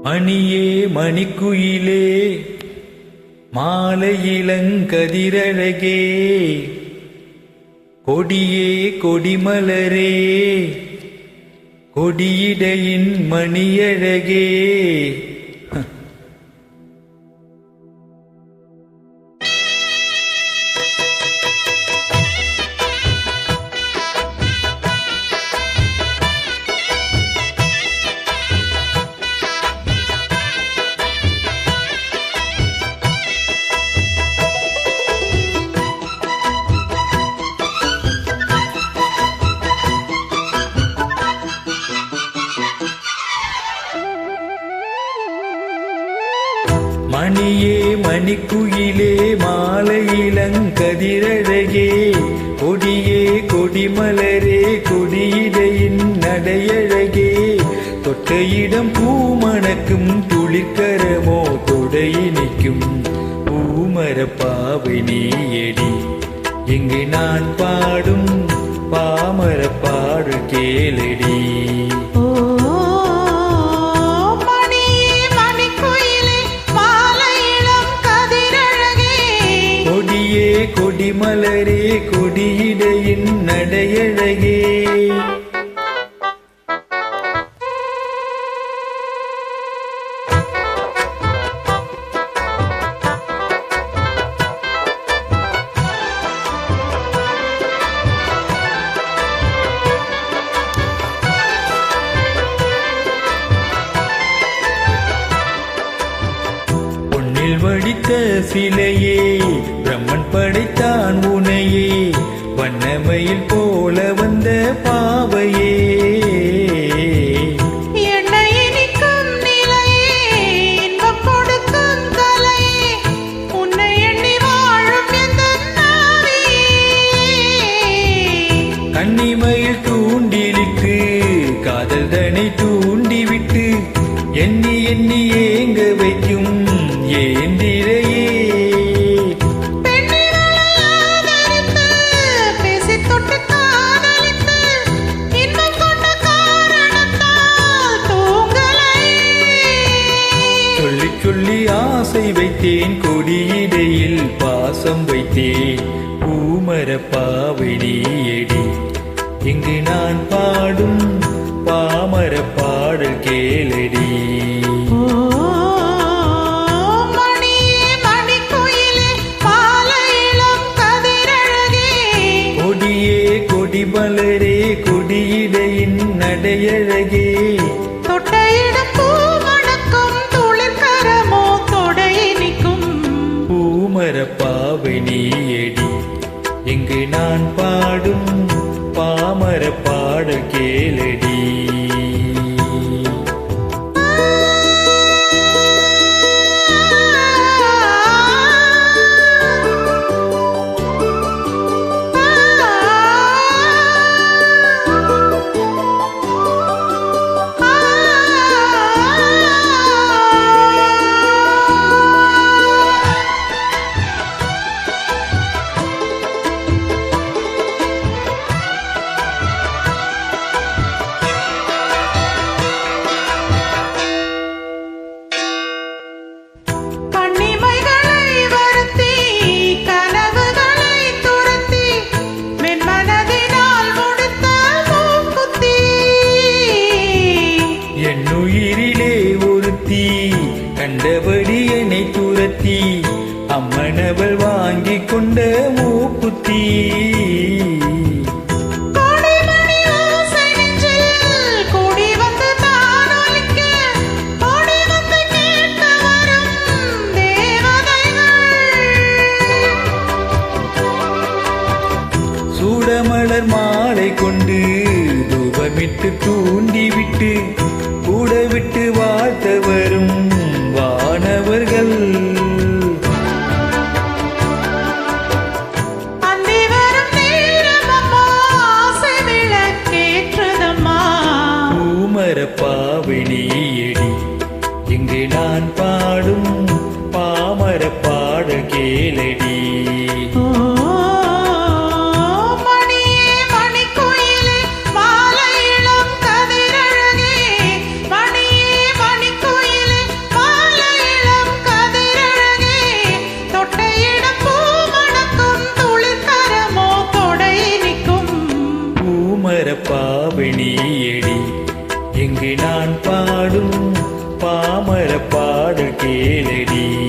மணியே மணிக்குயிலே மாலை இளங்கதிரழகே கொடியே கொடிமலரே கொடியிடையின் மணியழகே மணியே மணிக்குயிலே மாலை இளங்கதிரழகே கொடியே கொடிமலரே கொடியிடையின் நடையழகே தொட்ட இடம் பூமணக்கும் துளிர்கரமோ தொடையினிக்கும் பூமரப்பாவை நீயடி இங்கு நான் பாடும் பாமரப்பாடு கேளடி. கொடிமலரே கொடியிடையின் நடையழகே பொன்னில் வடித்த சிலையே பிரம்மன் படைத்தான் உனையே வண்ணமயில் போல வந்த பாவையே கன்னிமயில் தூண்டிலிட்டு காதல் தனை தூண்டிவிட்டு எண்ணி எண்ணி ஏங்க வைக்கும் ஏந்திரையே சொல்லி ஆசை வைத்தேன் கொடியிடையில் பாசம் வைத்தேன் பூமரப்பாவை நீயடி இங்கு நான் பாடும் பாமரப்பாடல் கேளடி. கொடியே கொடிமலரே கொடியிடையின் நடையழகே பூமரப்பாவை நீயடி இங்கு நான் பாடும் பாமரப்பாடல் கேளடி. கண்டபடி என்னை துரத்தி அம்மனவள் வாங்கி கொண்ட மூக்குத்தி சூடமலர் மாலை கொண்டு தூபமிட்டு தூண்டிவிட்டு கூட விட்டு வாழ்த்த வரும் வானவர்கள் பூமரப்பாவை நீயடி இங்கு நான் பாடும் பாமரப்பாடல் கேளடி. மணியே மணிக்குயிலே மாலை இளம் கதிரழகே பாவினியடி இங்கு நான் பாடும் பாமர பாடல் கேளடி.